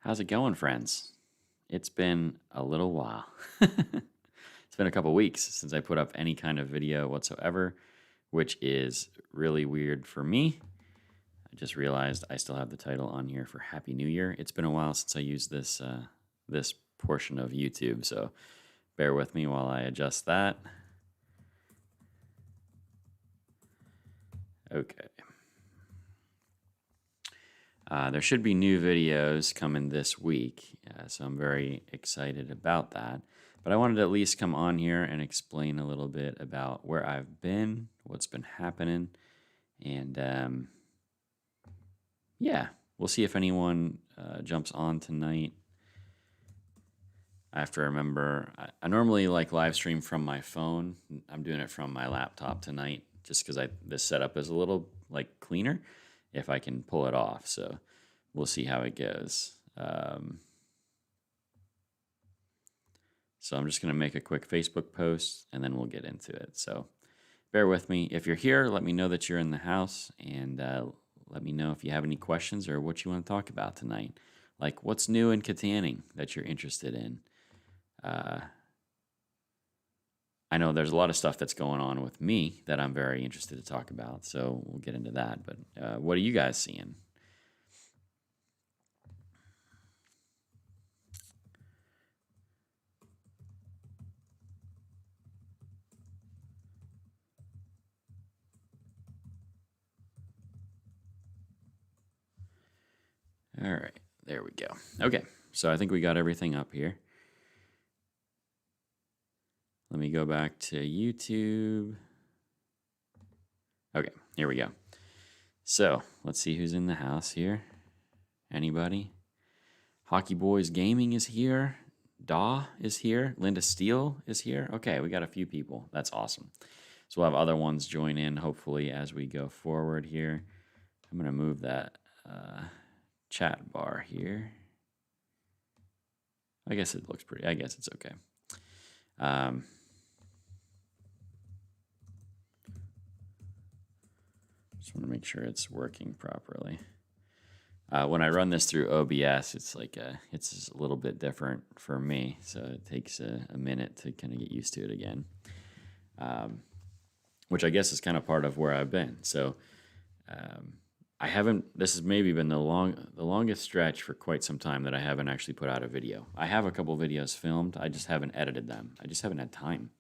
How's it going, friends? It's been a little while. It's been a couple weeks since I put up any kind of video whatsoever, which is really weird for me. I just realized I still have the title on here for Happy New Year. It's been a while since I used this portion of YouTube, so bear with me while I adjust that. Okay. There should be new videos coming this week, so I'm very excited about that. But I wanted to at least come on here and explain a little bit about where I've been, what's been happening, and yeah, we'll see if anyone jumps on tonight. I have to remember, I normally like live stream from my phone. I'm doing it from my laptop tonight just because this setup is a little like cleaner if I can pull it off. So we'll see how it goes. So I'm just going to make a quick Facebook post and then we'll get into it. So bear with me. If you're here, let me know that you're in the house and let me know if you have any questions or what you want to talk about tonight. Like what's new in Kittanning that you're interested in. I know there's a lot of stuff that's going on with me that I'm very interested to talk about, so we'll get into that. But what are you guys seeing? All right, there we go. Okay, so I think we got everything up here. Let me go back to YouTube. Okay, here we go. So let's see who's in the house here. Anybody? Hockey Boys Gaming is here. Daw is here. Linda Steele is here. Okay, we got a few people. That's awesome. So we'll have other ones join in hopefully as we go forward here. I'm going to move that chat bar here. I guess it looks pretty. I guess it's okay. Just want to make sure it's working properly. When I run this through OBS, it's like it's just a little bit different for me, so it takes a minute to kind of get used to it again. Which I guess is kind of part of where I've been. So I haven't. This has maybe been the longest stretch for quite some time that I haven't actually put out a video. I have a couple videos filmed. I just haven't edited them. I just haven't had time.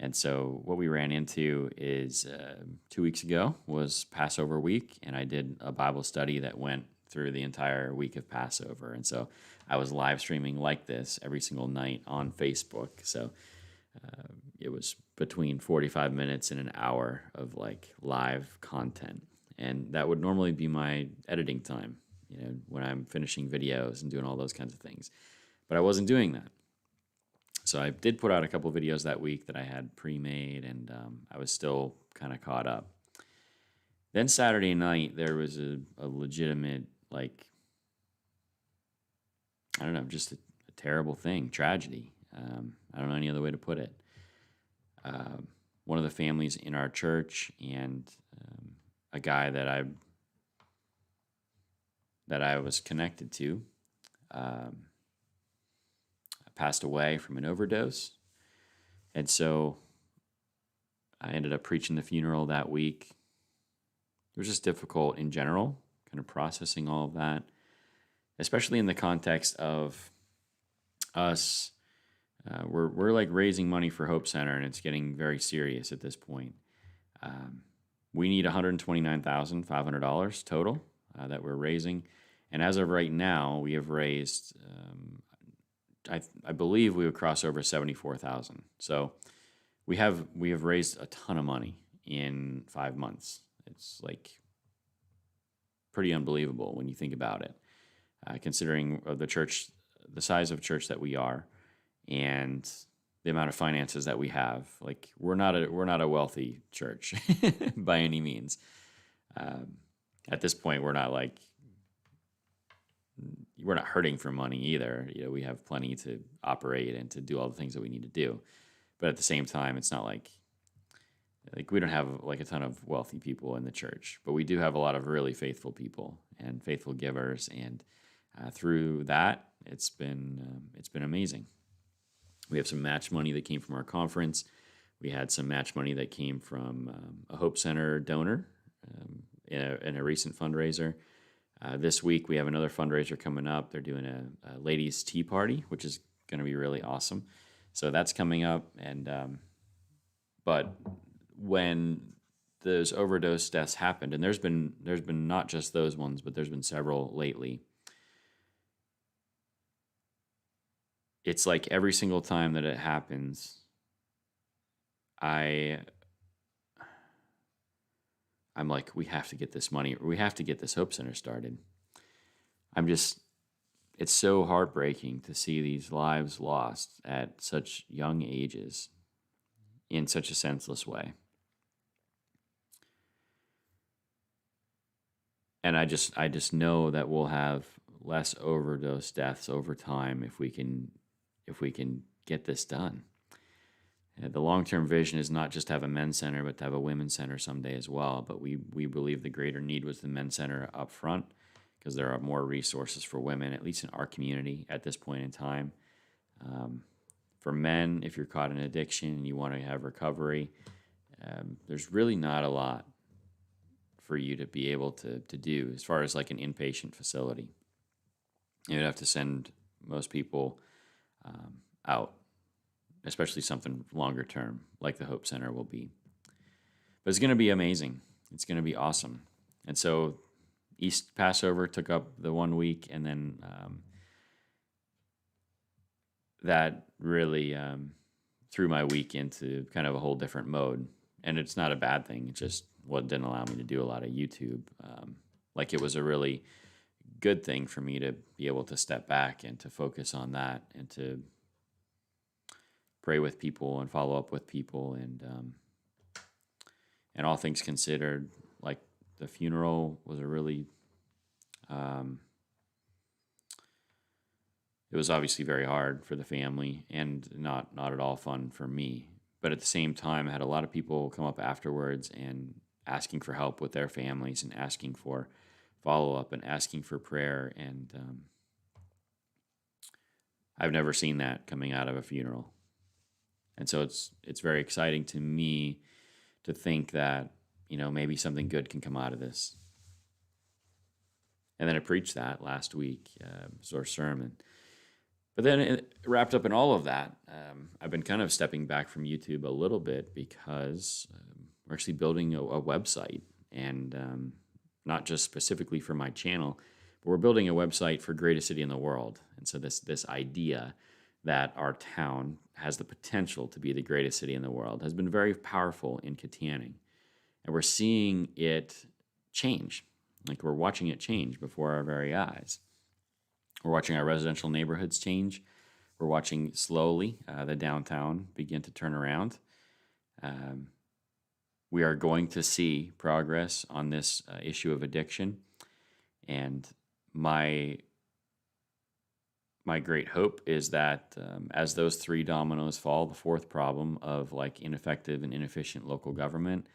And so what we ran into is 2 weeks ago was Passover week, and I did a Bible study that went through the entire week of Passover. And so I was live streaming like this every single night on Facebook. So it was between 45 minutes and an hour of like live content. And that would normally be my editing time, you know, when I'm finishing videos and doing all those kinds of things. But I wasn't doing that. So I did put out a couple videos that week that I had pre-made, and I was still kind of caught up. Then Saturday night, there was a legitimate, like, I don't know, just a terrible thing, tragedy. I don't know any other way to put it. One of the families in our church and a guy that I was connected to passed away from an overdose. And so I ended up preaching the funeral that week. It was just difficult in general, kind of processing all of that, especially in the context of us. We're like raising money for Hope Center, and it's getting very serious at this point. We need $129,500 total that we're raising. And as of right now, we have raised I believe we would cross over 74,000. So we have raised a ton of money in 5 months. It's like pretty unbelievable when you think about it, considering the church, the size of church that we are, and the amount of finances that we have. Like we're not a wealthy church by any means. At this point, we're not hurting for money either. You know, we have plenty to operate and to do all the things that we need to do. But at the same time, it's not like we don't have like a ton of wealthy people in the church, but we do have a lot of really faithful people and faithful givers. And through that, it's been amazing. We have some match money that came from our conference. We had some match money that came from a Hope Center donor in a recent fundraiser. This week we have another fundraiser coming up. They're doing a ladies' tea party, which is going to be really awesome. So that's coming up. And but when those overdose deaths happened, and there's been not just those ones, but there's been several lately. It's like every single time that it happens, I'm like, we have to get this money, or we have to get this Hope Center started. It's so heartbreaking to see these lives lost at such young ages in such a senseless way. And I just know that we'll have less overdose deaths over time if we can get this done. The long-term vision is not just to have a men's center, but to have a women's center someday as well. But we believe the greater need was the men's center up front, because there are more resources for women, at least in our community at this point in time. For men, if you're caught in addiction and you want to have recovery, there's really not a lot for you to be able to do as far as like an inpatient facility. You'd have to send most people out, especially something longer term like the Hope Center will be. But it's going to be amazing. It's going to be awesome. And so East Passover took up the 1 week, and then that really threw my week into kind of a whole different mode. And it's not a bad thing. It just didn't allow me to do a lot of YouTube. Like, it was a really good thing for me to be able to step back and to focus on that and to pray with people and follow up with people. And all things considered, like, the funeral was a really it was obviously very hard for the family and not at all fun for me. But at the same time, I had a lot of people come up afterwards and asking for help with their families and asking for follow-up and asking for prayer. And I've never seen that coming out of a funeral. And so it's very exciting to me to think that, maybe something good can come out of this. And then I preached that last week, sort of sermon. But then it wrapped up in all of that. I've been kind of stepping back from YouTube a little bit because we're actually building a website, and not just specifically for my channel, but we're building a website for greatest city in the world. And so this idea that our town has the potential to be the greatest city in the world has been very powerful in Kittanning. And we're seeing it change. Like, we're watching it change before our very eyes. We're watching our residential neighborhoods change. We're watching slowly the downtown begin to turn around. We are going to see progress on this issue of addiction. And my great hope is that as those three dominoes fall, the fourth problem of like ineffective and inefficient local government,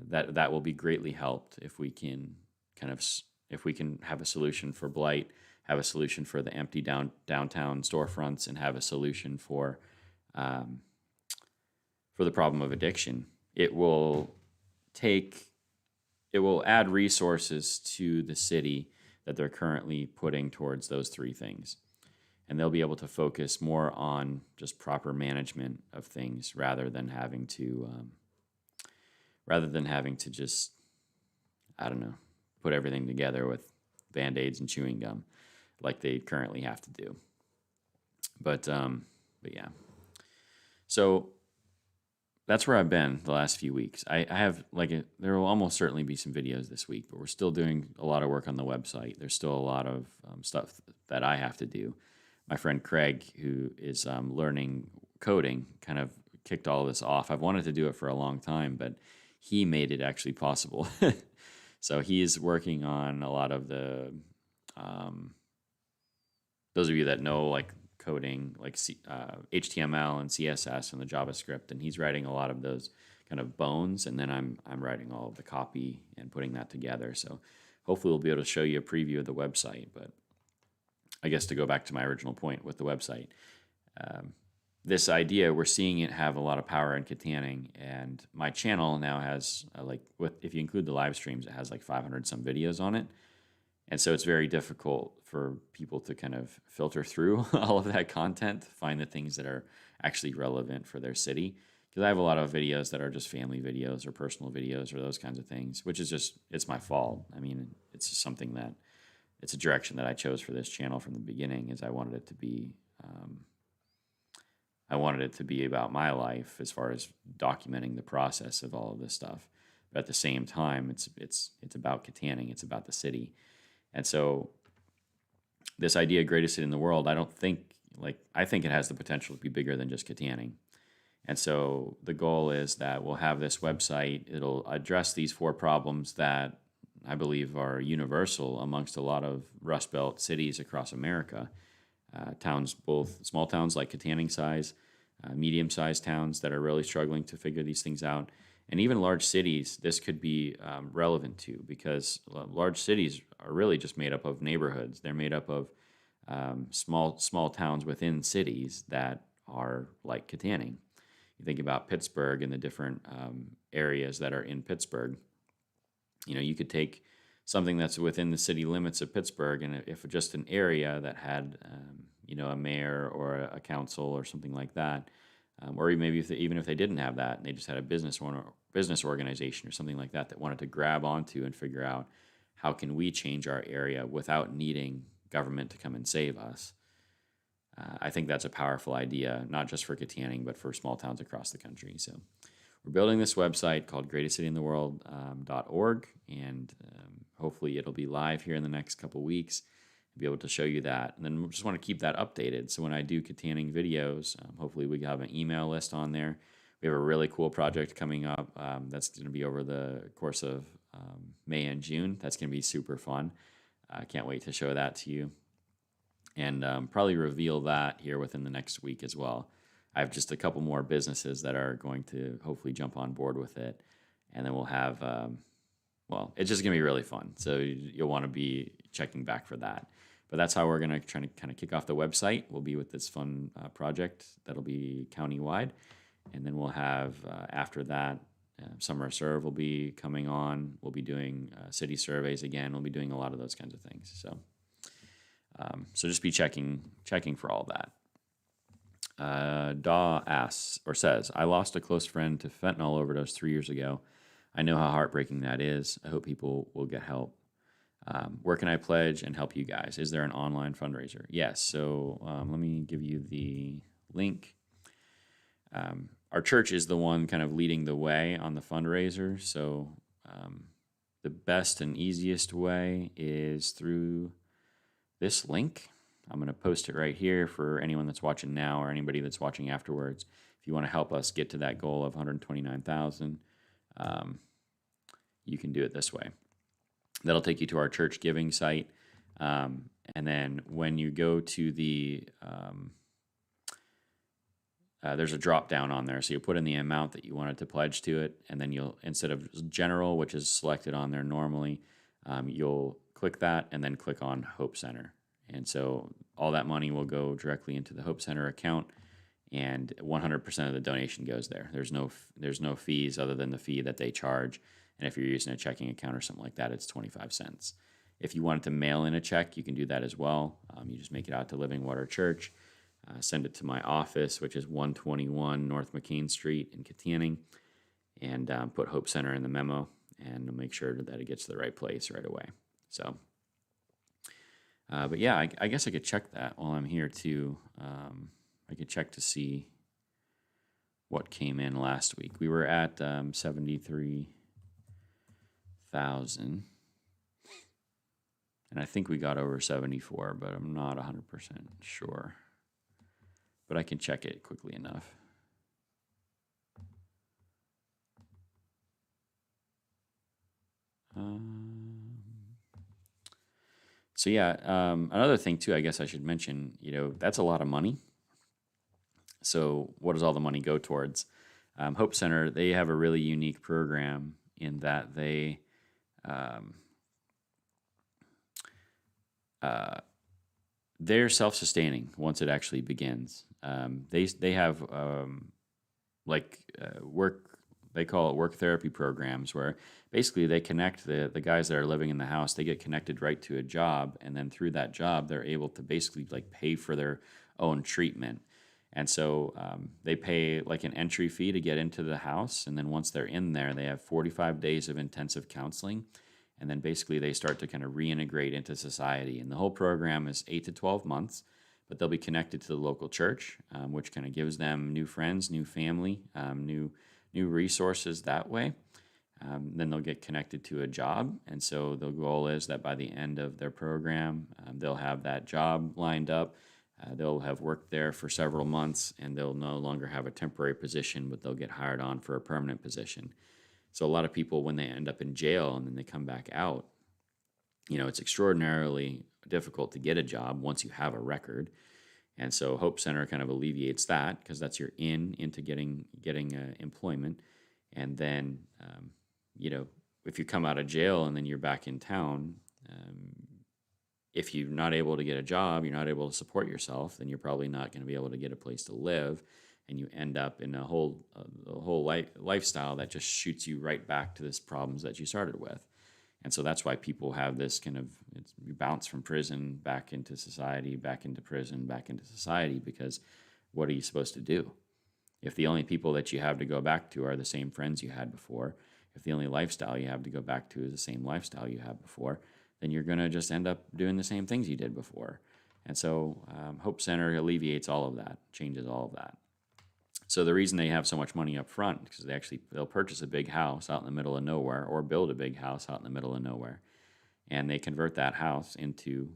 that will be greatly helped if we can have a solution for blight, have a solution for the empty downtown storefronts, and have a solution for the problem of addiction. It will add resources to the city that they're currently putting towards those three things. And they'll be able to focus more on just proper management of things rather than having to just, I don't know, put everything together with Band-Aids and chewing gum like they currently have to do. But yeah. So that's where I've been the last few weeks. I have there will almost certainly be some videos this week, but we're still doing a lot of work on the website. There's still a lot of stuff that I have to do. My friend Craig, who is learning coding, kind of kicked all this off. I've wanted to do it for a long time, but he made it actually possible. So he's working on a lot of the, those of you that know like coding, like HTML and CSS and the JavaScript, and he's writing a lot of those kind of bones, and then I'm writing all of the copy and putting that together. So hopefully we'll be able to show you a preview of the website. But I guess to go back to my original point with the website, um, this idea, we're seeing it have a lot of power in Kittanning, and my channel now has if you include the live streams, it has like 500 some videos on it, and so it's very difficult for people to kind of filter through all of that content, find the things that are actually relevant for their city. Because I have a lot of videos that are just family videos or personal videos or those kinds of things, which is just, it's my fault. I mean, it's just something that, it's a direction that I chose for this channel from the beginning, is I wanted it to be about my life as far as documenting the process of all of this stuff. But at the same time, it's about Kittanning. It's about the city. And so this idea, greatest city in the world, I think it has the potential to be bigger than just Kittanning. And so the goal is that we'll have this website. It'll address these 4 problems that I believe are universal amongst a lot of Rust Belt cities across America. Towns, both small towns like Kittanning size, medium-sized towns that are really struggling to figure these things out, and even large cities. This could be relevant to, because large cities are really just made up of neighborhoods. They're made up of small towns within cities that are like Kittanning. You think about Pittsburgh and the different areas that are in Pittsburgh. You could take something that's within the city limits of Pittsburgh, and if just an area that had, a mayor or a council or something like that, or maybe even if they didn't have that, and they just had a business organization or something like that wanted to grab onto and figure out how can we change our area without needing government to come and save us. I think that's a powerful idea, not just for Kittanning, but for small towns across the country. So we're building this website called greatestcityintheworld.org, and hopefully it'll be live here in the next couple weeks. I'll be able to show you that. And then we just want to keep that updated. So when I do Kittanning videos, hopefully we have an email list on there. We have a really cool project coming up that's going to be over the course of May and June. That's going to be super fun. I can't wait to show that to you. And probably reveal that here within the next week as well. I have just a couple more businesses that are going to hopefully jump on board with it. And then we'll have, it's just going to be really fun. So you'll want to be checking back for that. But that's how we're going to try to kind of kick off the website. We'll be with this fun project that'll be countywide. And then we'll have, after that, Summer Serve will be coming on. We'll be doing city surveys again. We'll be doing a lot of those kinds of things. So just be checking for all that. Daw asks or says, I lost a close friend to fentanyl overdose 3 years ago. I know how heartbreaking that is. I hope people will get help. Where can I pledge and help you guys? Is there an online fundraiser? Yes. So let me give you the link. Our church is the one kind of leading the way on the fundraiser. So the best and easiest way is through this link. I'm going to post it right here for anyone that's watching now or anybody that's watching afterwards. If you want to help us get to that goal of 129,000, you can do it this way. That'll take you to our church giving site. And then when you go to the, there's a drop down on there. So you put in the amount that you wanted to pledge to it. And then you'll, instead of general, which is selected on there normally, you'll click that and then click on Hope Center. And so all that money will go directly into the Hope Center account, and 100% of the donation goes there. There's no fees other than the fee that they charge. And if you're using a checking account or something like that, it's 25 cents. If you wanted to mail in a check, you can do that as well. You just make it out to Living Water Church, send it to my office, which is 121 North Mckean Street in Kittanning, and put Hope Center in the memo, and make sure that it gets to the right place right away. So, but yeah, I guess I could check that while I'm here too. I could check to see what came in last week. We were at 73,000, and I think we got over 74, but I'm not 100% sure. But I can check it quickly enough. So yeah, another thing too, I guess I should mention, that's a lot of money. So what does all the money go towards? Hope Center, they have a really unique program in that they they're self-sustaining once it actually begins. They have work, they call it work therapy programs, where basically they connect the guys that are living in the house. They get connected right to a job, and then through that job they're able to basically like pay for their own treatment. And so they pay like an entry fee to get into the house, and then once they're in there they have 45 days of intensive counseling, and then basically they start to kind of reintegrate into society. And the whole program is 8 to 12 months, but they'll be connected to the local church, which kind of gives them new friends, new family, new resources that way. Then they'll get connected to a job, and so the goal is that by the end of their program, they'll have that job lined up. They'll have worked there for several months, and they'll no longer have a temporary position, but they'll get hired on for a permanent position. So a lot of people, when they end up in jail and then they come back out, it's extraordinarily difficult to get a job once you have a record. And so Hope Center kind of alleviates that, because that's your into getting employment. And then, if you come out of jail and then you're back in town, if you're not able to get a job, you're not able to support yourself, then you're probably not going to be able to get a place to live. And you end up in a whole lifestyle that just shoots you right back to this problems that you started with. And so that's why people have this kind of, you bounce from prison back into society, back into prison, back into society, because what are you supposed to do? If the only people that you have to go back to are the same friends you had before, if the only lifestyle you have to go back to is the same lifestyle you had before, then you're going to just end up doing the same things you did before. And so Hope Center alleviates all of that, changes all of that. So the reason they have so much money up front is because they'll purchase a big house out in the middle of nowhere, or build a big house out in the middle of nowhere, and they convert that house into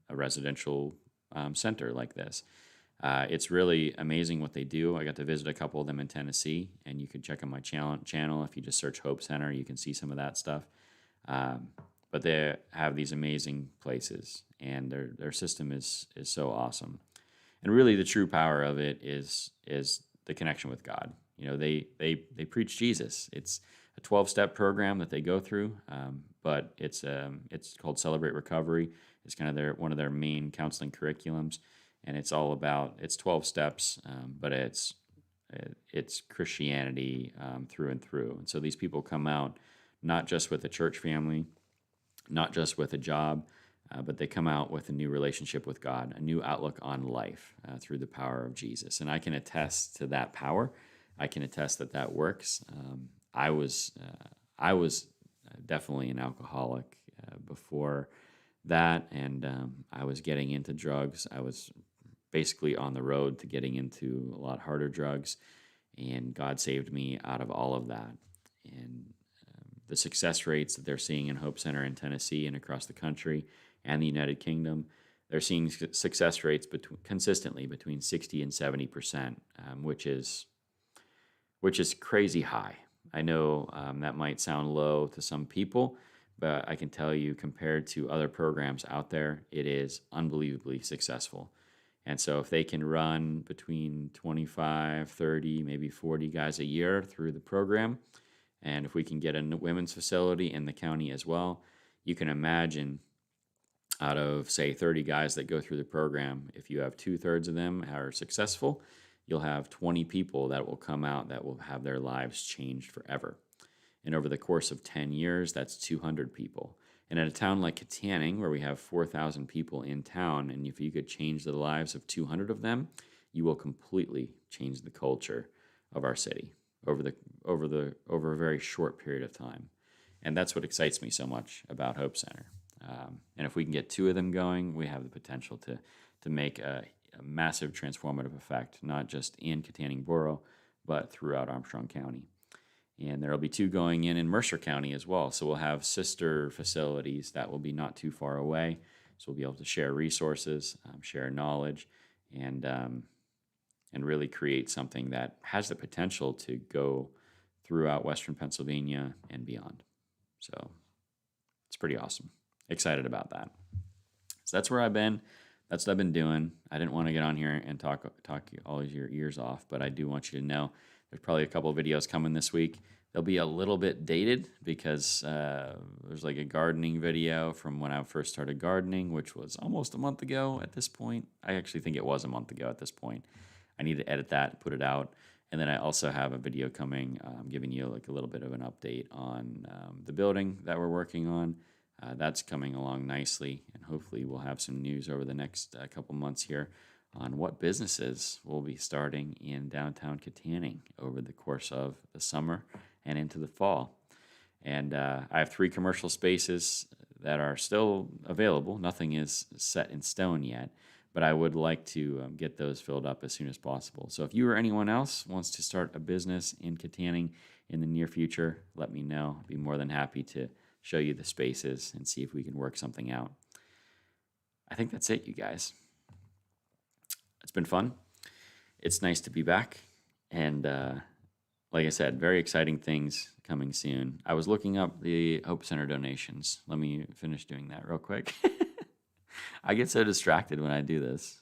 a residential center like this. It's really amazing what they do. I got to visit a couple of them in Tennessee, and you can check on my channel. If you just search Hope Center, you can see some of that stuff. But they have these amazing places, and their system is so awesome. And really, the true power of it is the connection with God. They preach Jesus. It's a 12-step program that they go through, but it's called Celebrate Recovery. It's kind of one of their main counseling curriculums, and it's 12 steps, but it's Christianity through and through. And so these people come out not just with a church family, not just with a job, but they come out with a new relationship with God, a new outlook on life through the power of Jesus. And I can attest to that power. I can attest that works. I was definitely an alcoholic before that, and I was getting into drugs. I was basically on the road to getting into a lot harder drugs, and God saved me out of all of that. And the success rates that they're seeing in Hope Center in Tennessee and across the country and the United Kingdom, they're seeing success rates consistently between 60 and 70%, which is crazy high. I know that might sound low to some people, but I can tell you, compared to other programs out there, it is unbelievably successful. And so if they can run between 25, 30, maybe 40 guys a year through the program, and if we can get a women's facility in the county as well, you can imagine, out of, say, 30 guys that go through the program, if you have 2/3 of them are successful, you'll have 20 people that will come out that will have their lives changed forever. And over the course of 10 years, that's 200 people. And in a town like Kittanning, where we have 4,000 people in town, and if you could change the lives of 200 of them, you will completely change the culture of our city over a very short period of time. And that's what excites me so much about Hope Center. And if we can get 2 of them going, we have the potential to make a massive transformative effect, not just in Kittanning Borough, but throughout Armstrong County. And there will be 2 going in Mercer County as well. So we'll have sister facilities that will be not too far away. So we'll be able to share resources, share knowledge, and really create something that has the potential to go throughout Western Pennsylvania and beyond. So it's pretty awesome. Excited about that. So that's where I've been. That's what I've been doing. I didn't want to get on here and talk all your ears off, but I do want you to know there's probably a couple of videos coming this week. They'll be a little bit dated because there's like a gardening video from when I first started gardening, which was almost a month ago at this point. I actually think it was a month ago at this point. I need to edit that, put it out. And then I also have a video coming giving you like a little bit of an update on the building that we're working on. That's coming along nicely, and hopefully we'll have some news over the next couple months here on what businesses will be starting in downtown Kittanning over the course of the summer and into the fall. And I have 3 commercial spaces that are still available. Nothing is set in stone yet, but I would like to get those filled up as soon as possible. So if you or anyone else wants to start a business in Kittanning in the near future, let me know. I'd be more than happy to show you the spaces and see if we can work something out. I think that's it, you guys. It's been fun. It's nice to be back. And like I said, very exciting things coming soon. I was looking up the Hope Center donations. Let me finish doing that real quick. I get so distracted when I do this.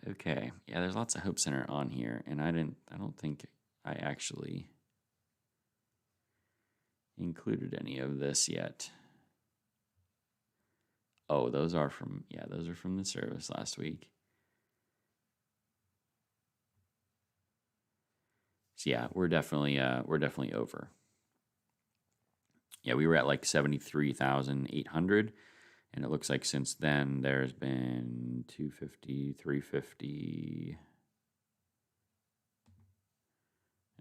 Okay. Yeah, there's lots of Hope Center on here, and I don't think I actually included any of this yet. Oh, those are from the service last week. So yeah, we're definitely over. Yeah, we were at like 73,800, and it looks like since then there's been 250, 350,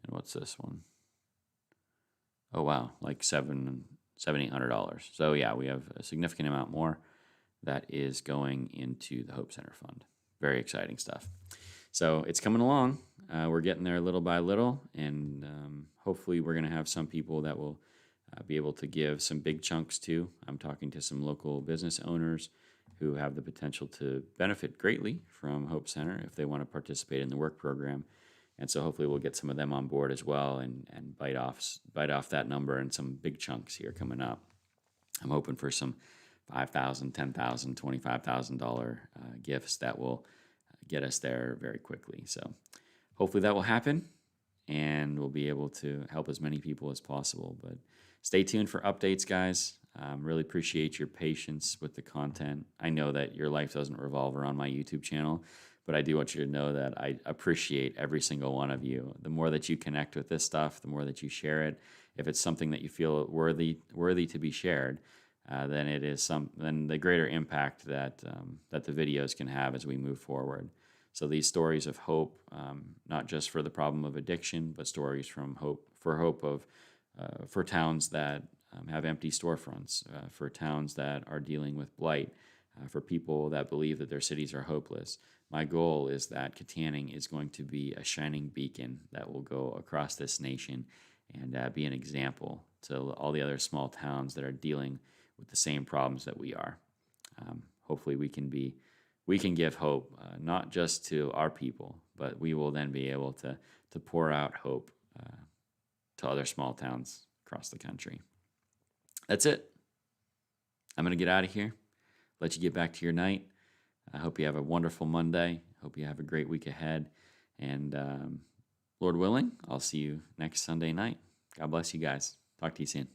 and what's this one? Oh wow, like $700-$800. So yeah, we have a significant amount more that is going into the Hope Center Fund. Very exciting stuff. So it's coming along. We're getting there little by little, and hopefully we're going to have some people that will be able to give some big chunks too. I'm talking to some local business owners who have the potential to benefit greatly from Hope Center if they want to participate in the work program. And so hopefully we'll get some of them on board as well and bite off that number and some big chunks here coming up. I'm hoping for some $5,000, $10,000, $25,000 gifts that will get us there very quickly. So hopefully that will happen, and we'll be able to help as many people as possible. But stay tuned for updates, guys. Really appreciate your patience with the content. I know that your life doesn't revolve around my YouTube channel, but I do want you to know that I appreciate every single one of you. The more that you connect with this stuff, the more that you share it. If it's something that you feel worthy to be shared, then it is then the greater impact that the videos can have as we move forward. So these stories of hope, not just for the problem of addiction, but stories from hope for towns that have empty storefronts, for towns that are dealing with blight, for people that believe that their cities are hopeless. My goal is that Kittanning is going to be a shining beacon that will go across this nation and be an example to all the other small towns that are dealing with the same problems that we are. Hopefully we can give hope, not just to our people, but we will then be able to pour out hope to other small towns across the country. That's it. I'm going to get out of here, let you get back to your night. I hope you have a wonderful Monday. Hope you have a great week ahead. And Lord willing, I'll see you next Sunday night. God bless you guys. Talk to you soon.